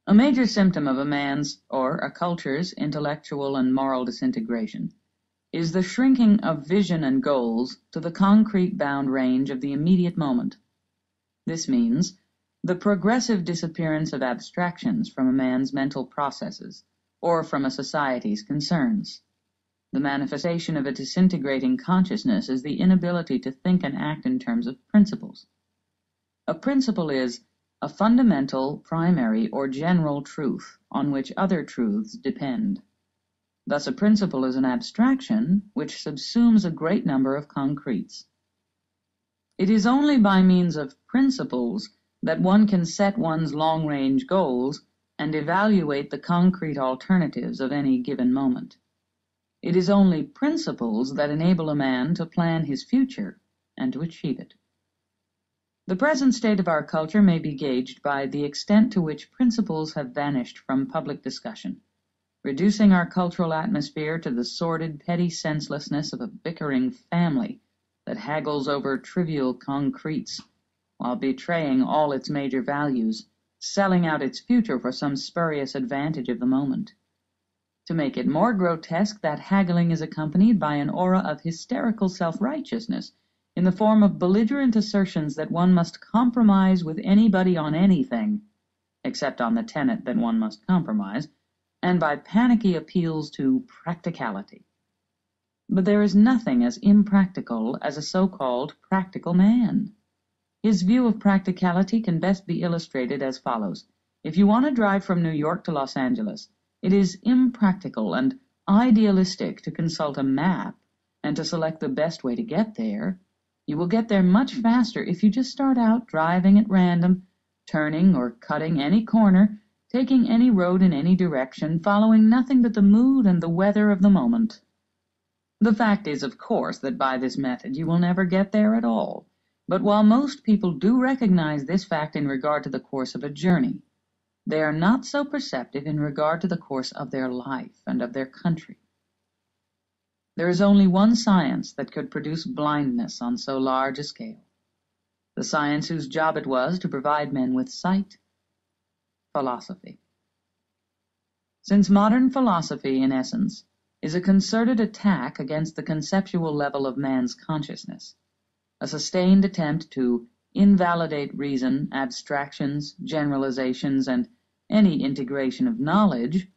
A major symptom of a man's or a culture's intellectual and moral disintegration is the shrinking of vision and goals to the concrete bound range of the immediate moment. This means the progressive disappearance of abstractions from a man's mental processes or from a society's concerns. The manifestation of a disintegrating consciousness is the inability to think and act in terms of principles. A principle is a fundamental, primary, or general truth on which other truths depend. Thus a principle is an abstraction which subsumes a great number of concretes. It is only by means of principles that one can set one's long-range goals and evaluate the concrete alternatives of any given moment. It is only principles that enable a man to plan his future and to achieve it. The present state of our culture may be gauged by the extent to which principles have vanished from public discussion, reducing our cultural atmosphere to the sordid, petty senselessness of a bickering family that haggles over trivial concretes while betraying all its major values, selling out its future for some spurious advantage of the moment. To make it more grotesque, that haggling is accompanied by an aura of hysterical self-righteousness in the form of belligerent assertions that one must compromise with anybody on anything, except on the tenet that one must compromise, and by panicky appeals to practicality. But there is nothing as impractical as a so-called practical man. His view of practicality can best be illustrated as follows. If you want to drive from New York to Los Angeles, it is impractical and idealistic to consult a map and to select the best way to get there. You will get there much faster if you just start out driving at random, turning or cutting any corner, taking any road in any direction, following nothing but the mood and the weather of the moment. The fact is, of course, that by this method you will never get there at all. But while most people do recognize this fact in regard to the course of a journey, they are not so perceptive in regard to the course of their life and of their country. There is only one science that could produce blindness on so large a scale, the science whose job it was to provide men with sight: philosophy. Since modern philosophy, in essence, is a concerted attack against the conceptual level of man's consciousness, a sustained attempt to invalidate reason, abstractions, generalizations, and any integration of knowledge,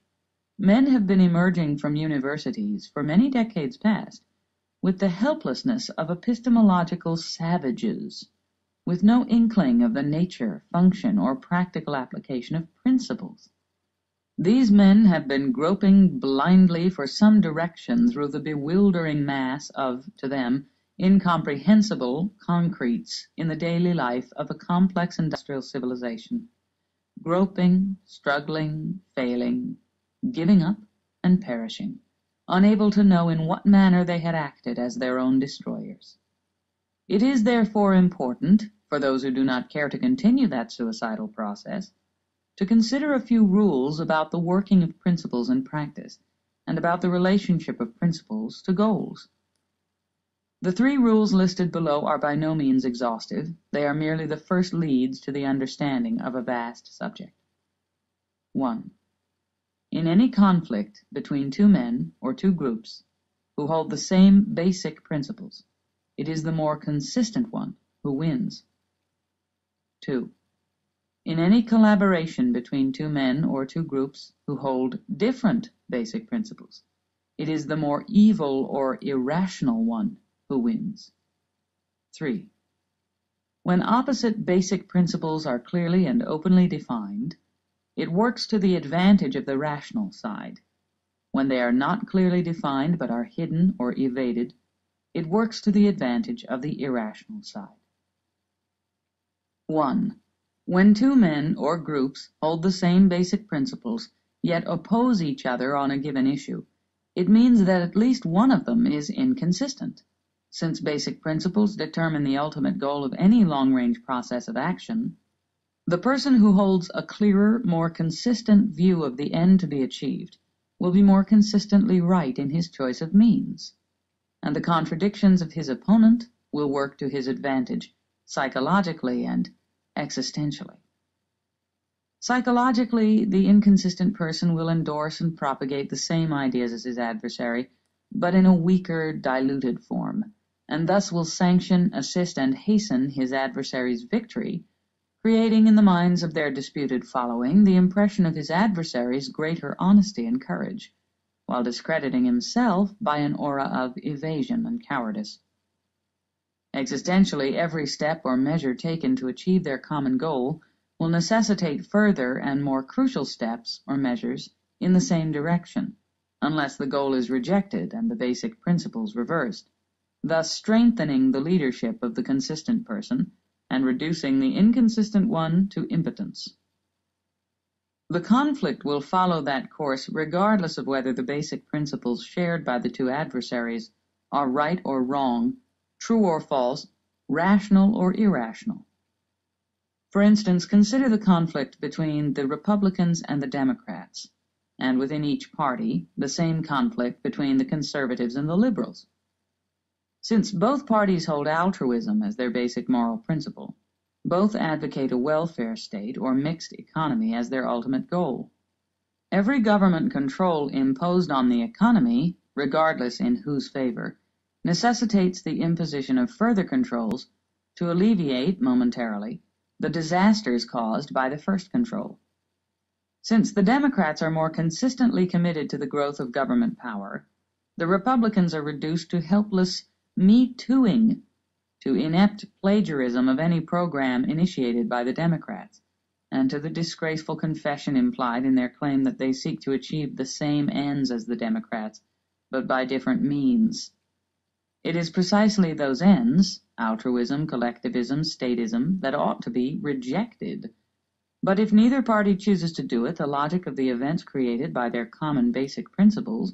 men have been emerging from universities for many decades past with the helplessness of epistemological savages, with no inkling of the nature, function, or practical application of principles. These men have been groping blindly for some direction through the bewildering mass of, to them, incomprehensible concretes in the daily life of a complex industrial civilization, groping, struggling, failing, giving up, and perishing, unable to know in what manner they had acted as their own destroyers. It is therefore important, for those who do not care to continue that suicidal process, to consider a few rules about the working of principles in practice, and about the relationship of principles to goals. The 3 rules listed below are by no means exhaustive. They are merely the first leads to the understanding of a vast subject. 1. In any conflict between 2 men or 2 groups who hold the same basic principles, it is the more consistent one who wins. 2. In any collaboration between 2 men or 2 groups who hold different basic principles, it is the more evil or irrational one who wins. 3. When opposite basic principles are clearly and openly defined, it works to the advantage of the rational side. When they are not clearly defined but are hidden or evaded, it works to the advantage of the irrational side. 1. When 2 men or groups hold the same basic principles, yet oppose each other on a given issue, it means that at least one of them is inconsistent. Since basic principles determine the ultimate goal of any long-range process of action, the person who holds a clearer, more consistent view of the end to be achieved will be more consistently right in his choice of means, and the contradictions of his opponent will work to his advantage psychologically and existentially. Psychologically, the inconsistent person will endorse and propagate the same ideas as his adversary, but in a weaker, diluted form, and thus will sanction, assist, and hasten his adversary's victory, creating in the minds of their disputed following the impression of his adversary's greater honesty and courage, while discrediting himself by an aura of evasion and cowardice. Existentially, every step or measure taken to achieve their common goal will necessitate further and more crucial steps or measures in the same direction, unless the goal is rejected and the basic principles reversed, thus strengthening the leadership of the consistent person and reducing the inconsistent one to impotence. The conflict will follow that course regardless of whether the basic principles shared by the two adversaries are right or wrong, true or false, rational or irrational. For instance, consider the conflict between the Republicans and the Democrats, and within each party, the same conflict between the conservatives and the liberals. Since both parties hold altruism as their basic moral principle, both advocate a welfare state or mixed economy as their ultimate goal. Every government control imposed on the economy, regardless in whose favor, necessitates the imposition of further controls to alleviate, momentarily, the disasters caused by the first control. Since the Democrats are more consistently committed to the growth of government power, the Republicans are reduced to helpless me-tooing, to inept plagiarism of any program initiated by the Democrats, and to the disgraceful confession implied in their claim that they seek to achieve the same ends as the Democrats, but by different means. It is precisely those ends, altruism, collectivism, statism, that ought to be rejected. But if neither party chooses to do it, the logic of the events created by their common basic principles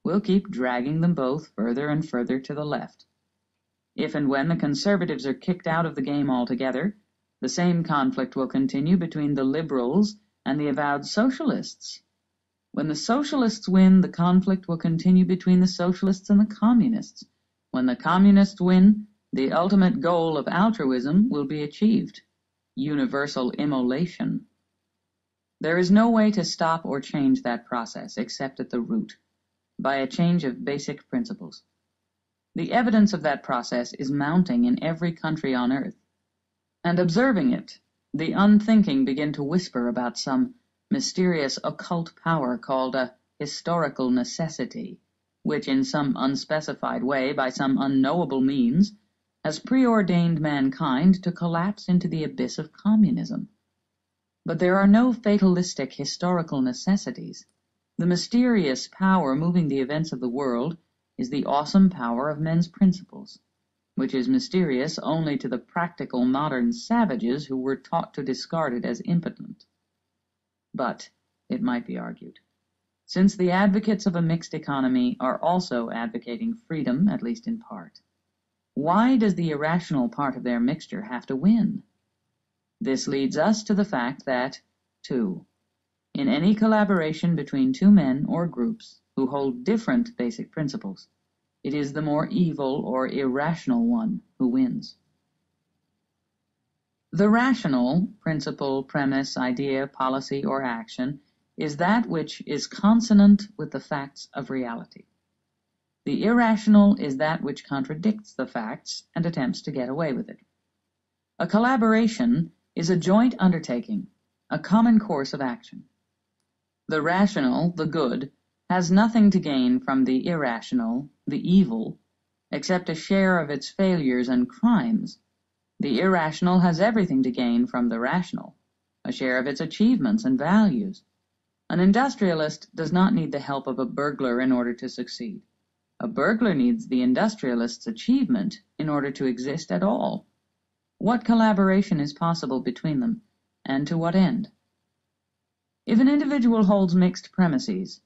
will keep dragging them both further and further to the left. If and when the conservatives are kicked out of the game altogether, the same conflict will continue between the liberals and the avowed socialists. When the socialists win, the conflict will continue between the socialists and the communists. When the communists win, the ultimate goal of altruism will be achieved: universal immolation. There is no way to stop or change that process except at the root, by a change of basic principles. The evidence of that process is mounting in every country on earth, and observing it, the unthinking begin to whisper about some mysterious occult power called a historical necessity, which in some unspecified way, by some unknowable means, has preordained mankind to collapse into the abyss of communism. But there are no fatalistic historical necessities. The mysterious power moving the events of the world is the awesome power of men's principles, which is mysterious only to the practical modern savages who were taught to discard it as impotent. But, it might be argued, since the advocates of a mixed economy are also advocating freedom, at least in part, why does the irrational part of their mixture have to win? This leads us to the fact that, 2. In any collaboration between two men or groups who hold different basic principles, it is the more evil or irrational one who wins. The rational principle, premise, idea, policy, or action is that which is consonant with the facts of reality. The irrational is that which contradicts the facts and attempts to get away with it. A collaboration is a joint undertaking, a common course of action. The rational, the good, has nothing to gain from the irrational, the evil, except a share of its failures and crimes. The irrational has everything to gain from the rational, a share of its achievements and values. An industrialist does not need the help of a burglar in order to succeed. A burglar needs the industrialist's achievement in order to exist at all. What collaboration is possible between them, and to what end? If an individual holds mixed premises,